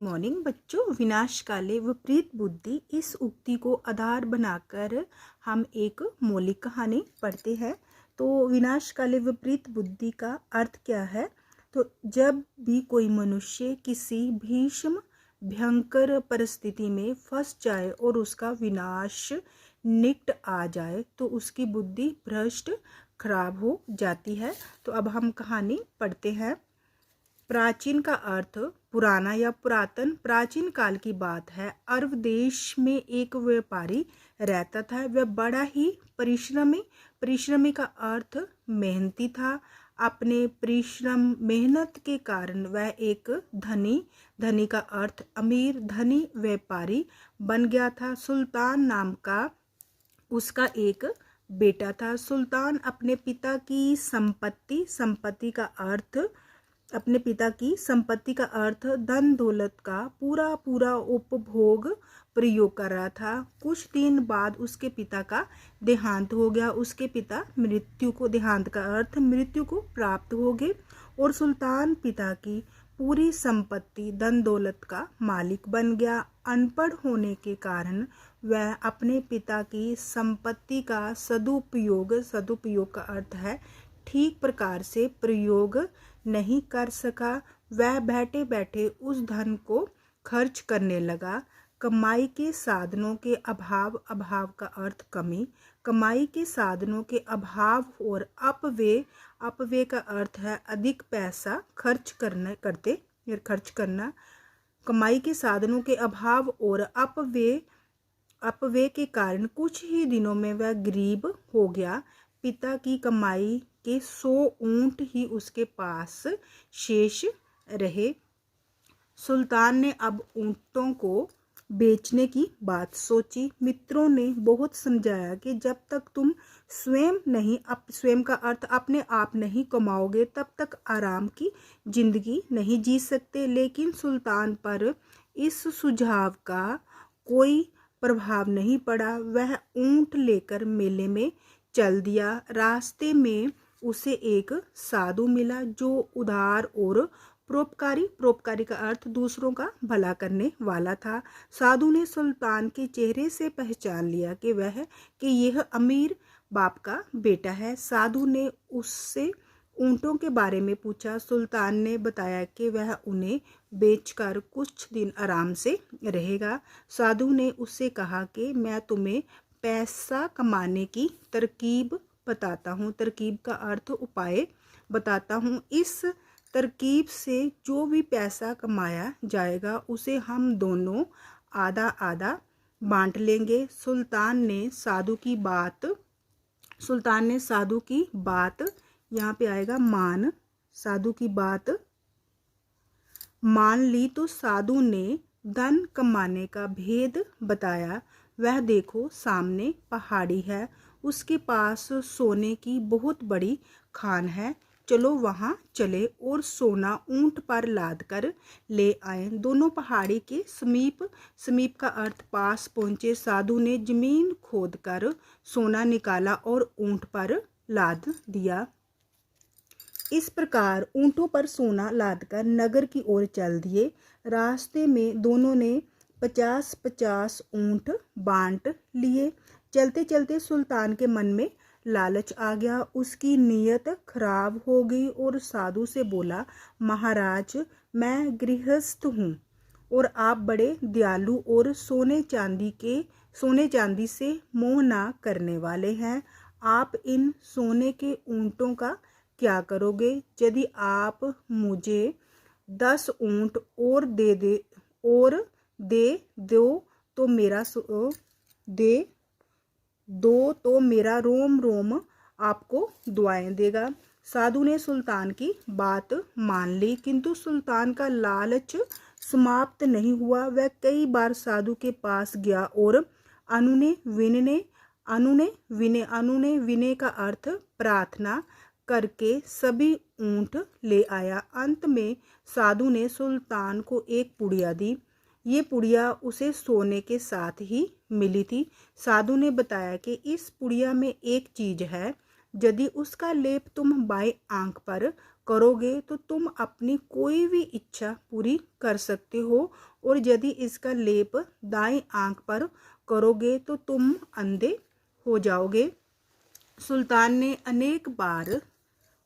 Morning बच्चों, विनाश काले विपरीत बुद्धि इस उक्ति को आधार बनाकर हम एक मौलिक कहानी पढ़ते हैं। तो विनाश काले विपरीत बुद्धि का अर्थ क्या है? तो जब भी कोई मनुष्य किसी भीषण भयंकर परिस्थिति में फंस जाए और उसका विनाश निकट आ जाए तो उसकी बुद्धि भ्रष्ट खराब हो जाती है। तो अब हम कहानी पढ़ते हैं। प्राचीन का अर्थ पुराना या पुरातन। प्राचीन काल की बात है। अरब देश में एक व्यापारी रहता था। वह बड़ा ही परिश्रमी का अर्थ मेहनती था। अपने परिश्रम मेहनत के कारण वह एक धनी का अर्थ अमीर धनी व्यापारी बन गया था। सुल्तान नाम का उसका एक बेटा था। सुल्तान अपने पिता की संपत्ति का अर्थ धन दौलत का पूरा उपभोग प्रयोग कर रहा था। कुछ दिन बाद उसके पिता का देहांत हो गया। उसके पिता देहांत का अर्थ मृत्यु को प्राप्त हो गए और सुल्तान पिता की पूरी संपत्ति धन दौलत का मालिक बन गया। अनपढ़ होने के कारण वह अपने पिता की संपत्ति का सदुपयोग का अर्थ है ठीक प्रकार से प्रयोग नहीं कर सका। वह बैठे बैठे उस धन को खर्च करने लगा। कमाई के साधनों के अभाव का अर्थ कमी, कमाई के साधनों के अभाव और अपव्यय का अर्थ है अधिक पैसा खर्च करना। कमाई के साधनों के अभाव और अपव्यय के कारण कुछ ही दिनों में वह गरीब हो गया। पिता की कमाई के 100 ऊंट ही उसके पास शेष रहे। सुल्तान ने अब ऊंटों को बेचने की बात सोची। मित्रों ने बहुत समझाया कि जब तक तुम स्वयं का अर्थ अपने आप नहीं कमाओगे तब तक आराम की जिंदगी नहीं जी सकते। लेकिन सुल्तान पर इस सुझाव का कोई प्रभाव नहीं पड़ा। वह ऊंट लेकर मेले में चल दिया। रास्ते में उसे एक साधु मिला जो उदार और परोपकारी का अर्थ दूसरों का भला करने वाला था। साधु ने सुल्तान के चेहरे से पहचान लिया कि यह अमीर बाप का बेटा है। साधु ने उससे ऊंटों के बारे में पूछा। सुल्तान ने बताया कि वह उन्हें बेचकर कुछ दिन आराम से रहेगा। साधु ने उससे कहा कि मैं तुम्हें पैसा कमाने की तरकीब बताता हूँ। तरकीब का अर्थ उपाय बताता हूँ। इस तरकीब से जो भी पैसा कमाया जाएगा उसे हम दोनों आधा आधा बांट लेंगे। सुल्तान ने साधु की बात यहाँ पे आएगा मान। साधु की बात मान ली तो साधु ने धन कमाने का भेद बताया। वह देखो सामने पहाड़ी है, उसके पास सोने की बहुत बड़ी खान है। चलो वहाँ चले और सोना ऊंट पर लाद कर ले आए। दोनों पहाड़ी के समीप का अर्थ पास पहुँचे। साधु ने जमीन खोदकर सोना निकाला और ऊंट पर लाद दिया। इस प्रकार ऊंटों पर सोना लादकर नगर की ओर चल दिए। रास्ते में दोनों ने 50-50 ऊंट बांट लिए। चलते चलते सुल्तान के मन में लालच आ गया। उसकी नीयत खराब हो गई और साधु से बोला, महाराज, मैं गृहस्थ हूँ और आप बड़े दयालु और सोने चांदी से मोह ना करने वाले हैं। आप इन सोने के ऊंटों का क्या करोगे? यदि आप मुझे 10 ऊंट और दे दो तो मेरा रोम रोम आपको दुआएं देगा। साधु ने सुल्तान की बात मान ली, किंतु सुल्तान का लालच समाप्त नहीं हुआ। वह कई बार साधु के पास गया और अनुने विनय का अर्थ प्रार्थना करके सभी ऊंट ले आया। अंत में साधु ने सुल्तान को एक पुड़िया दी। ये पुड़िया उसे सोने के साथ ही मिली थी। साधु ने बताया कि इस पुड़िया में एक चीज है, यदि उसका लेप तुम बाएं आंख पर करोगे तो तुम अपनी कोई भी इच्छा पूरी कर सकते हो, और यदि इसका लेप दाईं आंख पर करोगे तो तुम अंधे हो जाओगे। सुल्तान ने अनेक बार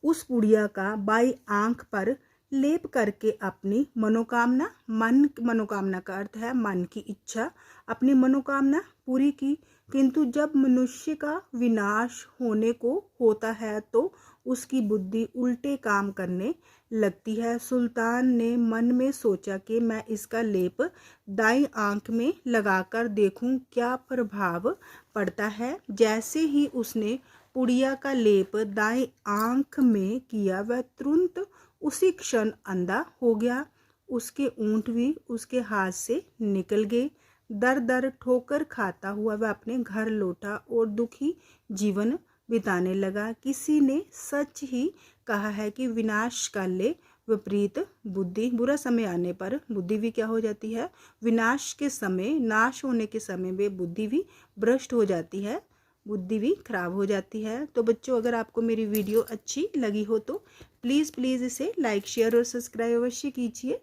उस पुड़िया का बाईं आंख पर लेप करके अपनी मनोकामना का अर्थ है मन की इच्छा, अपनी मनोकामना पूरी की। किंतु जब मनुष्य का विनाश होने को होता है तो उसकी बुद्धि उल्टे काम करने लगती है। सुल्तान ने मन में सोचा कि मैं इसका लेप दाईं आंख में लगाकर देखूं क्या प्रभाव पड़ता है। जैसे ही उसने पुड़िया का लेप दाईं आंख में किया, वह तुरंत उसी क्षण अंधा हो गया। उसके ऊँट भी उसके हाथ से निकल गए। दर दर ठोकर खाता हुआ वह अपने घर लौटा और दुखी जीवन बिताने लगा। किसी ने सच ही कहा है कि विनाश काले विपरीत बुद्धि, बुरा समय आने पर बुद्धि भी क्या हो जाती है, विनाश के समय, नाश होने के समय में बुद्धि भी भ्रष्ट हो जाती है, बुद्धि भी खराब हो जाती है। तो बच्चों, अगर आपको मेरी वीडियो अच्छी लगी हो तो प्लीज़ इसे लाइक शेयर और सब्सक्राइब अवश्य कीजिए।